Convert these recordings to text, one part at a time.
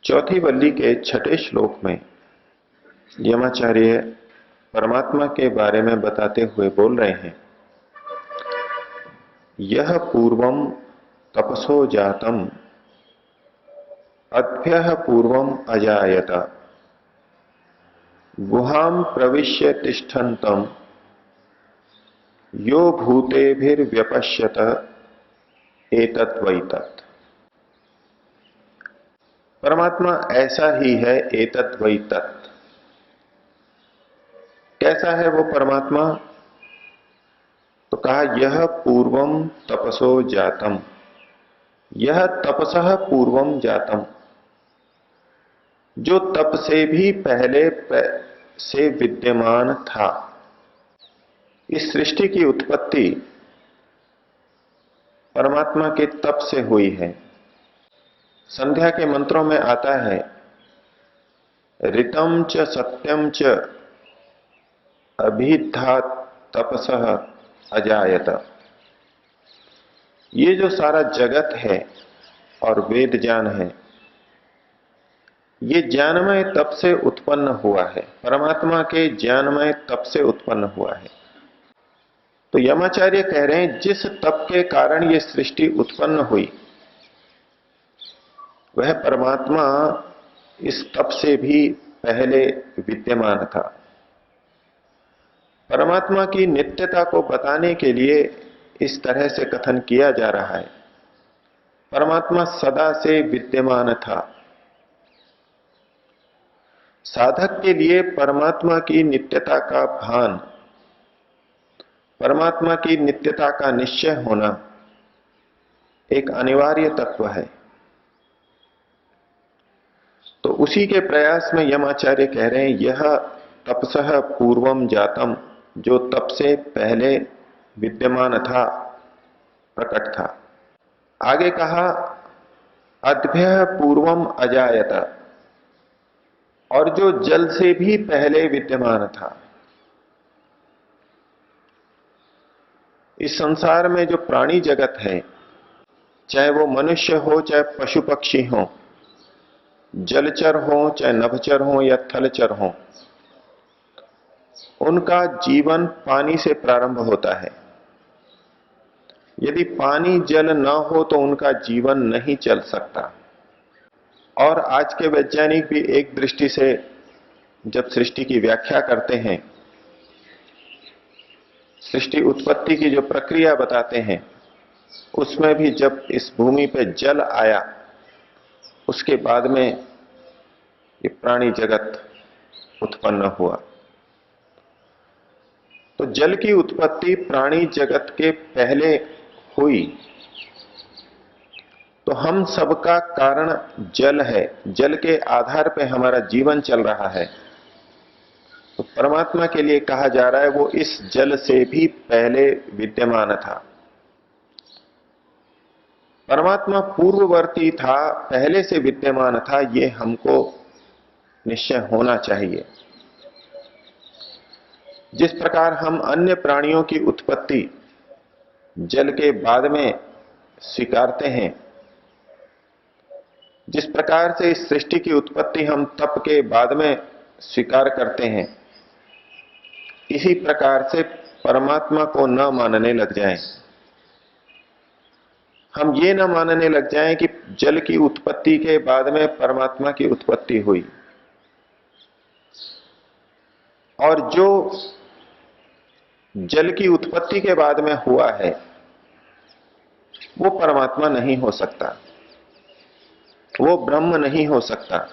चौथी वल्ली के छठे श्लोक में यमाचार्य परमात्मा के बारे में बताते हुए बोल रहे हैं, यह पूर्वम तपसो जातम अद्भ्यः पूर्वम अजायत गुहाम प्रविश्य तिष्ठन्तम यो भूतेभिर्व्यपश्यत एतत् वैतत्। परमात्मा ऐसा ही है, एतत् वैतत्। कैसा है वो परमात्मा? तो कहा यह पूर्वम तपसो जातम, यह तपसः पूर्वम जातम, जो तप से भी पहले से विद्यमान था। इस सृष्टि की उत्पत्ति परमात्मा के तप से हुई है। संध्या के मंत्रों में आता है, ऋतम च सत्यम च अभिधा तपसः अजायत। ये जो सारा जगत है और वेद ज्ञान है, ये ज्ञानमय तप से उत्पन्न हुआ है, परमात्मा के ज्ञानमय तप से उत्पन्न हुआ है। तो यमाचार्य कह रहे हैं, जिस तप के कारण ये सृष्टि उत्पन्न हुई, वह परमात्मा इस तप से भी पहले विद्यमान था। परमात्मा की नित्यता को बताने के लिए इस तरह से कथन किया जा रहा है। परमात्मा सदा से विद्यमान था। साधक के लिए परमात्मा की नित्यता का भान, परमात्मा की नित्यता का निश्चय होना एक अनिवार्य तत्व है। तो उसी के प्रयास में यमाचार्य कह रहे हैं, यह तपसः पूर्वम जातम, जो तप से पहले विद्यमान था, प्रकट था। आगे कहा अद्भ्यः पूर्वम अजायत, और जो जल से भी पहले विद्यमान था। इस संसार में जो प्राणी जगत है, चाहे वो मनुष्य हो चाहे पशु पक्षी हो, जलचर हो चाहे नभचर हो या थलचर हो, उनका जीवन पानी से प्रारंभ होता है। यदि पानी जल न हो तो उनका जीवन नहीं चल सकता। और आज के वैज्ञानिक भी एक दृष्टि से जब सृष्टि की व्याख्या करते हैं, सृष्टि उत्पत्ति की जो प्रक्रिया बताते हैं, उसमें भी जब इस भूमि पर जल आया, उसके बाद में ये प्राणी जगत उत्पन्न हुआ। तो जल की उत्पत्ति प्राणी जगत के पहले हुई। तो हम सबका कारण जल है, जल के आधार पर हमारा जीवन चल रहा है। तो परमात्मा के लिए कहा जा रहा है, वो इस जल से भी पहले विद्यमान था। परमात्मा पूर्ववर्ती था, पहले से विद्यमान था, ये हमको निश्चय होना चाहिए। जिस प्रकार हम अन्य प्राणियों की उत्पत्ति जल के बाद में स्वीकारते हैं, जिस प्रकार से इस सृष्टि की उत्पत्ति हम तप के बाद में स्वीकार करते हैं, इसी प्रकार से परमात्मा को न मानने लग जाएं। हम ये न मानने लग जाएं कि जल की उत्पत्ति के बाद में परमात्मा की उत्पत्ति हुई, और जो जल की उत्पत्ति के बाद में हुआ है वो परमात्मा नहीं हो सकता, वो ब्रह्म नहीं हो सकता।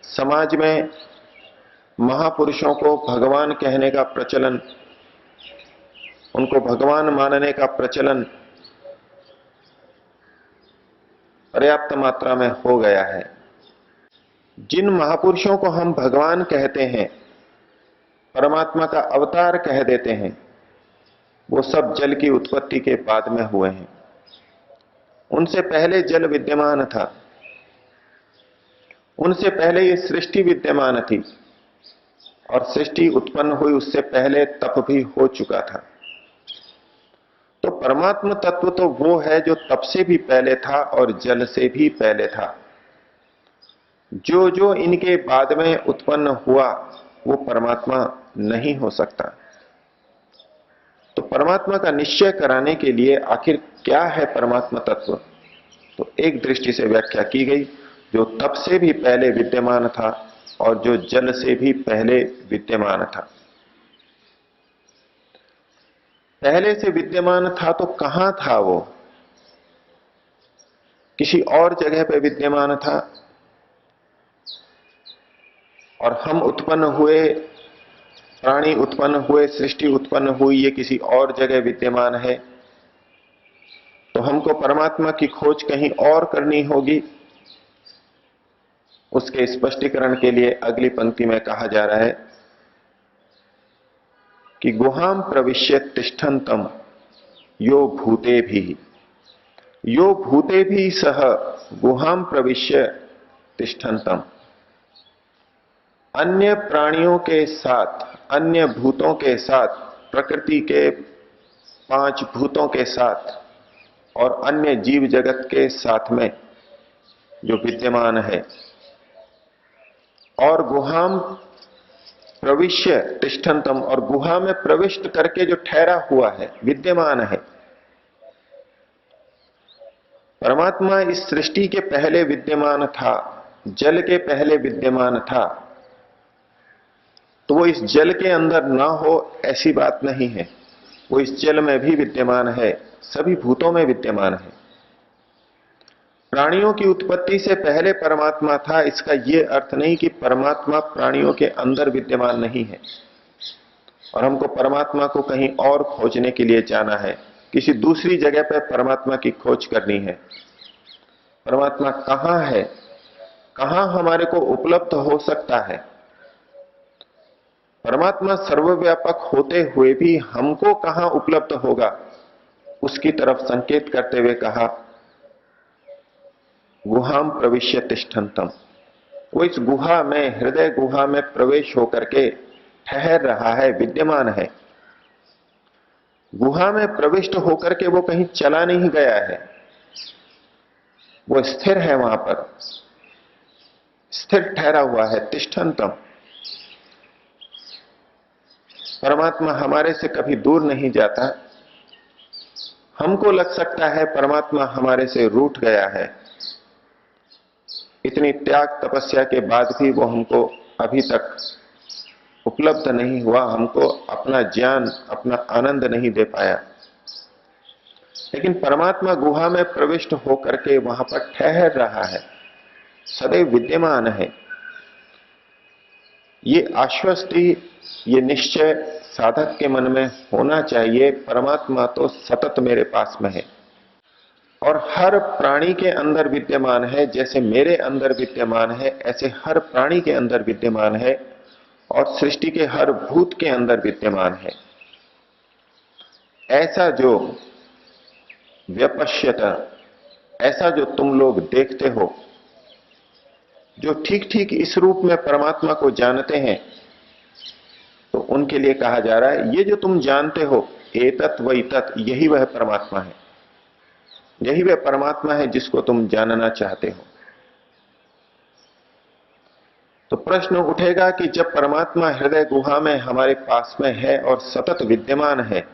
समाज में महापुरुषों को भगवान कहने का प्रचलन, उनको भगवान मानने का प्रचलन पर्याप्त मात्रा में हो गया है। जिन महापुरुषों को हम भगवान कहते हैं, परमात्मा का अवतार कह देते हैं, वो सब जल की उत्पत्ति के बाद में हुए हैं। उनसे पहले जल विद्यमान था, उनसे पहले ये सृष्टि विद्यमान थी, और सृष्टि उत्पन्न हुई उससे पहले तप भी हो चुका था। तो परमात्म तत्व तो वो है जो तप से भी पहले था और जल से भी पहले था। जो जो इनके बाद में उत्पन्न हुआ वो परमात्मा नहीं हो सकता। तो परमात्मा का निश्चय कराने के लिए आखिर क्या है परमात्मा तत्व, तो एक दृष्टि से व्याख्या की गई, जो तप से भी पहले विद्यमान था और जो जल से भी पहले विद्यमान था। पहले से विद्यमान था तो कहां था वो? किसी और जगह पर विद्यमान था, और हम उत्पन्न हुए, प्राणी उत्पन्न हुए, सृष्टि उत्पन्न हुई, ये किसी और जगह विद्यमान है। तो हमको परमात्मा की खोज कहीं और करनी होगी। उसके स्पष्टीकरण के लिए अगली पंक्ति में कहा जा रहा है कि गुहाम प्रविश्य तिष्ठन्तम यो भूते भी, यो भूते भी सह गुहाम प्रविश्य तिष्ठन्तम। अन्य प्राणियों के साथ, अन्य भूतों के साथ, प्रकृति के 5 भूतों के साथ और अन्य जीव जगत के साथ में जो विद्यमान है, और गुहाम प्रविश्य तिष्ठन्तम, और गुहा में प्रविष्ट करके जो ठहरा हुआ है, विद्यमान है। परमात्मा इस सृष्टि के पहले विद्यमान था, जल के पहले विद्यमान था, तो वो इस जल के अंदर ना हो ऐसी बात नहीं है। वो इस जल में भी विद्यमान है, सभी भूतों में विद्यमान है। प्राणियों की उत्पत्ति से पहले परमात्मा था, इसका यह अर्थ नहीं कि परमात्मा प्राणियों के अंदर विद्यमान नहीं है और हमको परमात्मा को कहीं और खोजने के लिए जाना है, किसी दूसरी जगह पर परमात्मा की खोज करनी है। परमात्मा कहां है, कहां हमारे को उपलब्ध हो सकता है? परमात्मा सर्वव्यापक होते हुए भी हमको कहां उपलब्ध होगा, उसकी तरफ संकेत करते हुए कहा गुहाम प्रविश्य तिष्ठन्तम। वो इस गुहा में, हृदय गुहा में प्रवेश होकर के ठहर रहा है, विद्यमान है। गुहा में प्रविष्ट होकर के वो कहीं चला नहीं गया है, वो स्थिर है, वहां पर स्थिर ठहरा हुआ है। तिष्ठन्तम, परमात्मा हमारे से कभी दूर नहीं जाता। हमको लग सकता है परमात्मा हमारे से रूठ गया है, इतनी त्याग तपस्या के बाद भी वो हमको अभी तक उपलब्ध नहीं हुआ, हमको अपना ज्ञान, अपना आनंद नहीं दे पाया। लेकिन परमात्मा गुहा में प्रविष्ट होकर के वहां पर ठहर रहा है, सदैव विद्यमान है। ये आश्वस्ति, ये निश्चय साधक के मन में होना चाहिए, परमात्मा तो सतत मेरे पास में है और हर प्राणी के अंदर विद्यमान है। जैसे मेरे अंदर विद्यमान है, ऐसे हर प्राणी के अंदर विद्यमान है और सृष्टि के हर भूत के अंदर विद्यमान है। ऐसा जो व्यपश्यत, ऐसा जो तुम लोग देखते हो, जो ठीक ठीक इस रूप में परमात्मा को जानते हैं, तो उनके लिए कहा जा रहा है ये जो तुम जानते हो, एतत् वैतत्, यही वह परमात्मा है, यही वह परमात्मा है जिसको तुम जानना चाहते हो। तो प्रश्न उठेगा कि जब परमात्मा हृदय गुहा में हमारे पास में है और सतत विद्यमान है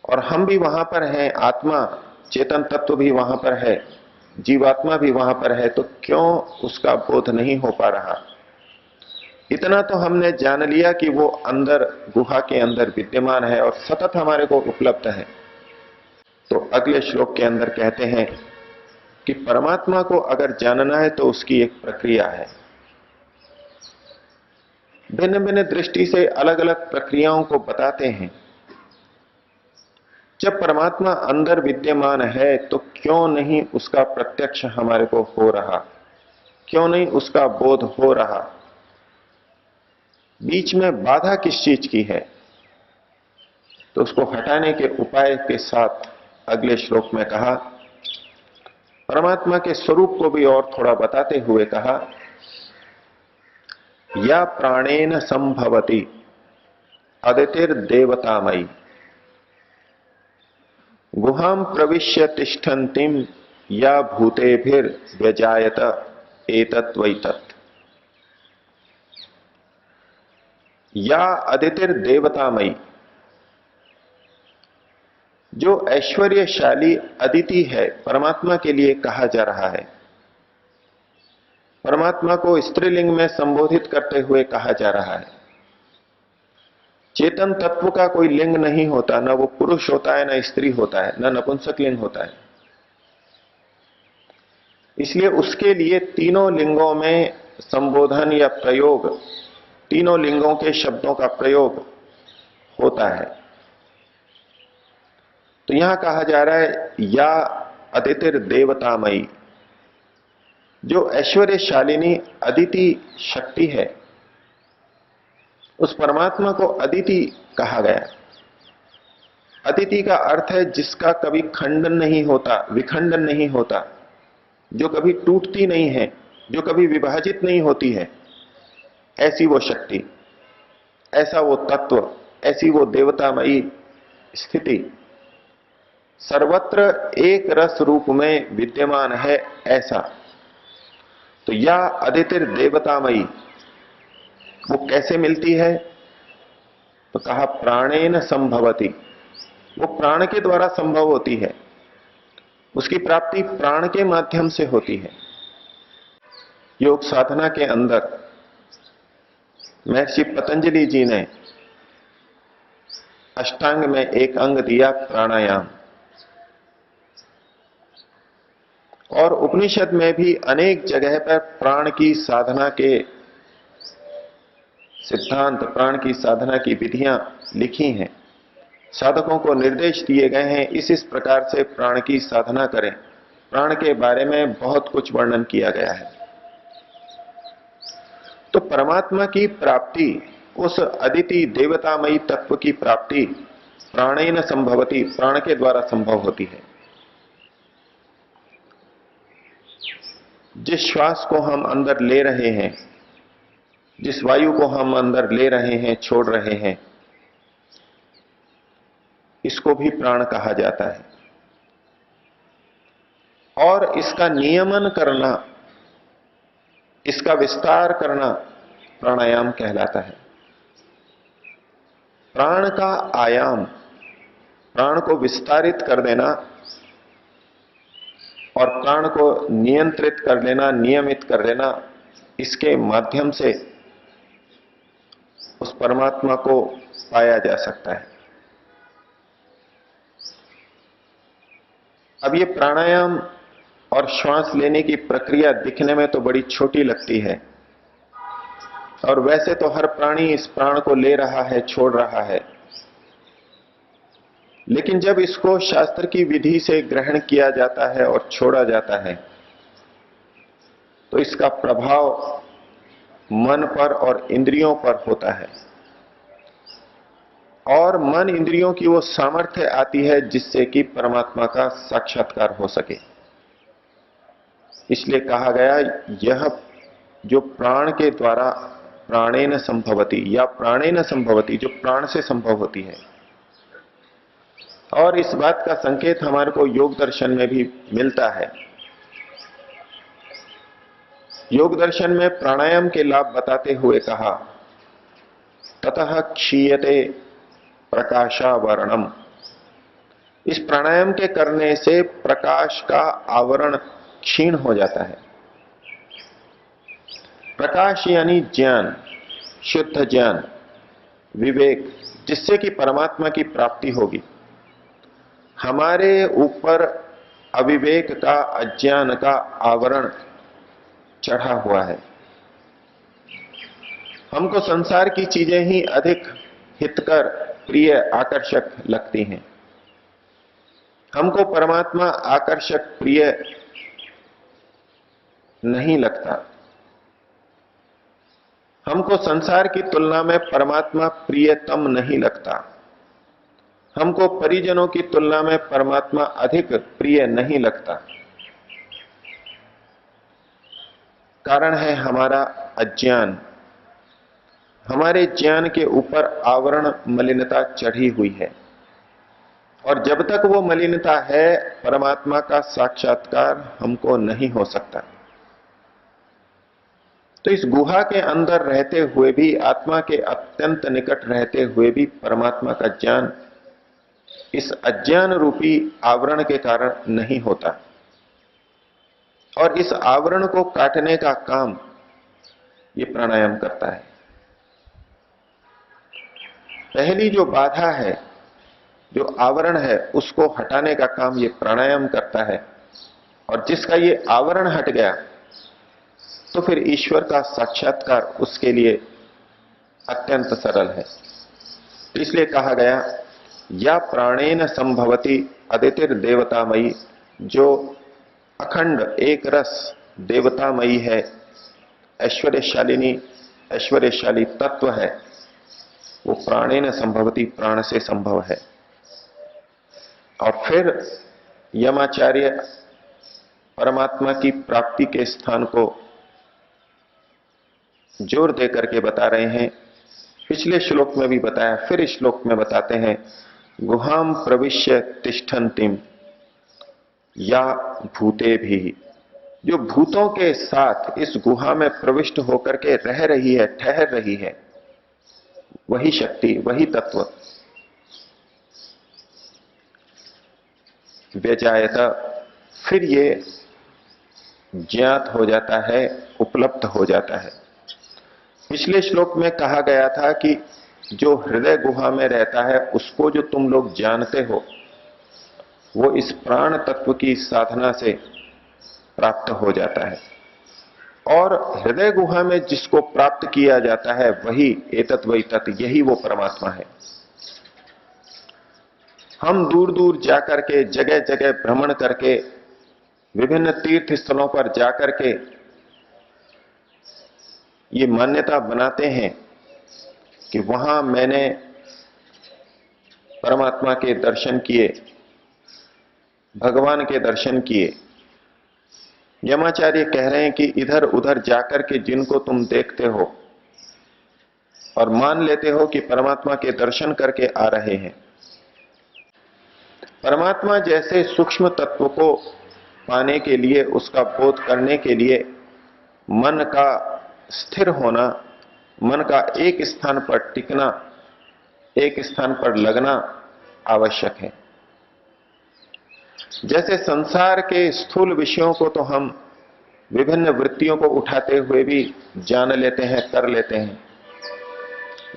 और हम भी वहां पर हैं, आत्मा चेतन तत्व भी वहां पर है, जीवात्मा भी वहां पर है, तो क्यों उसका बोध नहीं हो पा रहा? इतना तो हमने जान लिया कि वो अंदर, गुहा के अंदर विद्यमान है और सतत हमारे को उपलब्ध है। तो अगले श्लोक के अंदर कहते हैं कि परमात्मा को अगर जानना है तो उसकी एक प्रक्रिया है। भिन्न भिन्न दृष्टि से अलग अलग प्रक्रियाओं को बताते हैं। जब परमात्मा अंदर विद्यमान है तो क्यों नहीं उसका प्रत्यक्ष हमारे को हो रहा, क्यों नहीं उसका बोध हो रहा? बीच में बाधा किस चीज की है? तो उसको हटाने के उपाय के साथ अगले श्लोक में कहा, परमात्मा के स्वरूप को भी और थोड़ा बताते हुए कहा, या प्राणेन संभवति अदितिर देवतामयी। गुहां प्रविश्य तिष्ठन्तिम या भूतेभिर व्यजायत एतत् वैतत्। या अदितिर देवतामयी, जो ऐश्वर्यशाली अदिति है परमात्मा के लिए कहा जा रहा है। परमात्मा को स्त्रीलिंग में संबोधित करते हुए कहा जा रहा है। चेतन तत्व का कोई लिंग नहीं होता, ना वो पुरुष होता है, ना स्त्री होता है, ना नपुंसक लिंग होता है। इसलिए उसके लिए तीनों लिंगों में संबोधन या प्रयोग, तीनों लिंगों के शब्दों का प्रयोग होता है। तो यहां कहा जा रहा है या अदितिर देवतामयी, जो ऐश्वर्यशालिनी अदिति शक्ति है, उस परमात्मा को अदिति कहा गया। अदिति का अर्थ है जिसका कभी खंडन नहीं होता, विखंडन नहीं होता, जो कभी टूटती नहीं है, जो कभी विभाजित नहीं होती है। ऐसी वो शक्ति, ऐसा वो तत्व, ऐसी वो देवतामयी स्थिति सर्वत्र एक रस रूप में विद्यमान है, ऐसा। तो या अदितिर देवतामयी वो कैसे मिलती है? तो कहा प्राणेन संभवती, वो प्राण के द्वारा संभव होती है, उसकी प्राप्ति प्राण के माध्यम से होती है। योग साधना के अंदर महर्षि पतंजलि जी ने अष्टांग में एक अंग दिया प्राणायाम, और उपनिषद में भी अनेक जगह पर प्राण की साधना के सिद्धांत, प्राण की साधना की विधियां लिखी हैं। साधकों को निर्देश दिए गए हैं, इस प्रकार से प्राण की साधना करें। प्राण के बारे में बहुत कुछ वर्णन किया गया है। तो परमात्मा की प्राप्ति, उस अदिति देवतामयी तत्व की प्राप्ति प्राणेन संभवती, प्राण के द्वारा संभव होती है। जिस श्वास को हम अंदर ले रहे हैं, जिस वायु को हम अंदर ले रहे हैं, छोड़ रहे हैं, इसको भी प्राण कहा जाता है। और इसका नियमन करना, इसका विस्तार करना प्राणायाम कहलाता है। प्राण का आयाम, प्राण को विस्तारित कर देना और प्राण को नियंत्रित कर लेना, नियमित कर लेना, इसके माध्यम से उस परमात्मा को पाया जा सकता है। अब ये प्राणायाम और श्वास लेने की प्रक्रिया दिखने में तो बड़ी छोटी लगती है, और वैसे तो हर प्राणी इस प्राण को ले रहा है, छोड़ रहा है। लेकिन जब इसको शास्त्र की विधि से ग्रहण किया जाता है और छोड़ा जाता है, तो इसका प्रभाव मन पर और इंद्रियों पर होता है, और मन इंद्रियों की वो सामर्थ्य आती है जिससे कि परमात्मा का साक्षात्कार हो सके। इसलिए कहा गया यह जो प्राण के द्वारा प्राणेन संभवती, या प्राणेन संभवती, जो प्राण से संभव होती है। और इस बात का संकेत हमारे को योग दर्शन में भी मिलता है। योग दर्शन में प्राणायाम के लाभ बताते हुए कहा ततः क्षीयते प्रकाशावरणम, इस प्राणायाम के करने से प्रकाश का आवरण क्षीण हो जाता है। प्रकाश यानी ज्ञान, शुद्ध ज्ञान, विवेक, जिससे कि परमात्मा की प्राप्ति होगी। हमारे ऊपर अविवेक का, अज्ञान का आवरण चढ़ा हुआ है। हमको संसार की चीजें ही अधिक हितकर, प्रिय, आकर्षक लगती हैं। हमको परमात्मा आकर्षक, प्रिय नहीं लगता। हमको संसार की तुलना में परमात्मा प्रियतम नहीं लगता। हमको परिजनों की तुलना में परमात्मा अधिक प्रिय नहीं लगता। कारण है हमारा अज्ञान। हमारे ज्ञान के ऊपर आवरण, मलिनता चढ़ी हुई है। और जब तक वो मलिनता है, परमात्मा का साक्षात्कार हमको नहीं हो सकता। तो इस गुहा के अंदर रहते हुए भी, आत्मा के अत्यंत निकट रहते हुए भी परमात्मा का ज्ञान इस अज्ञान रूपी आवरण के कारण नहीं होता। और इस आवरण को काटने का काम ये प्राणायाम करता है। पहली जो बाधा है, जो आवरण है, उसको हटाने का काम ये प्राणायाम करता है। और जिसका ये आवरण हट गया तो फिर ईश्वर का साक्षात्कार उसके लिए अत्यंत सरल है। इसलिए कहा गया, या प्राणेन संभवती अदितिर देवतामयी, जो अखंड एक रस देवतामयी है, ऐश्वर्यशालिनी ऐश्वर्यशाली तत्व है, वो प्राणेन संभवती, प्राण से संभव है। और फिर यमाचार्य परमात्मा की प्राप्ति के स्थान को जोर देकर के बता रहे हैं। पिछले श्लोक में भी बताया, फिर इस श्लोक में बताते हैं, गुहाम प्रविश्य तिष्ठन्तिम या भूते भी, जो भूतों के साथ इस गुहा में प्रविष्ट होकर के रह रही है, ठहर रही है, वही शक्ति, वही तत्व व्यजायता, फिर ये ज्ञात हो जाता है, उपलब्ध हो जाता है। पिछले श्लोक में कहा गया था कि जो हृदय गुहा में रहता है, उसको जो तुम लोग जानते हो, वो इस प्राण तत्व की साधना से प्राप्त हो जाता है। और हृदय गुहा में जिसको प्राप्त किया जाता है, वही एतत् वही तत्, यही वो परमात्मा है। हम दूर दूर जाकर के, जगह जगह भ्रमण करके, विभिन्न तीर्थ स्थलों पर जाकर के ये मान्यता बनाते हैं कि वहां मैंने परमात्मा के दर्शन किए, भगवान के दर्शन किए। यमाचार्य कह रहे हैं कि इधर उधर जाकर के जिनको तुम देखते हो और मान लेते हो कि परमात्मा के दर्शन करके आ रहे हैं, परमात्मा जैसे सूक्ष्म तत्व को पाने के लिए, उसका बोध करने के लिए मन का स्थिर होना, मन का एक स्थान पर टिकना, एक स्थान पर लगना आवश्यक है। जैसे संसार के स्थूल विषयों को तो हम विभिन्न वृत्तियों को उठाते हुए भी जान लेते हैं, कर लेते हैं।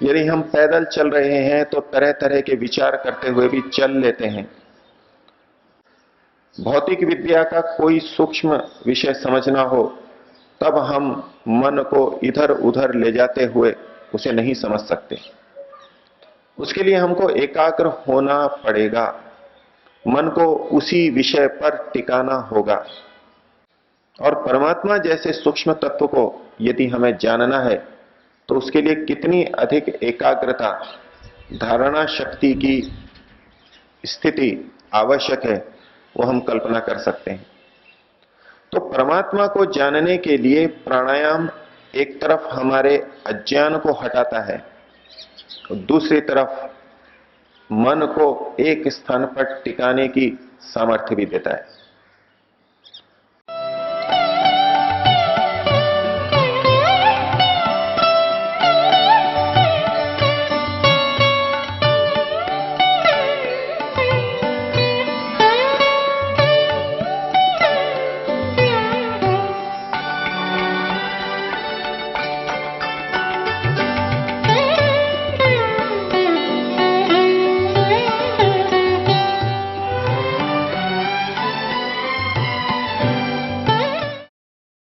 यदि हम पैदल चल रहे हैं तो तरह तरह के विचार करते हुए भी चल लेते हैं। भौतिक विद्या का कोई सूक्ष्म विषय समझना हो, तब हम मन को इधर उधर ले जाते हुए उसे नहीं समझ सकते। उसके लिए हमको एकाग्र होना पड़ेगा, मन को उसी विषय पर टिकाना होगा। और परमात्मा जैसे सूक्ष्म तत्व को यदि हमें जानना है, तो उसके लिए कितनी अधिक एकाग्रता, धारणा शक्ति की स्थिति आवश्यक है, वो हम कल्पना कर सकते हैं। तो परमात्मा को जानने के लिए प्राणायाम एक तरफ हमारे अज्ञान को हटाता है, और दूसरी तरफ मन को एक स्थान पर टिकाने की सामर्थ्य भी देता है।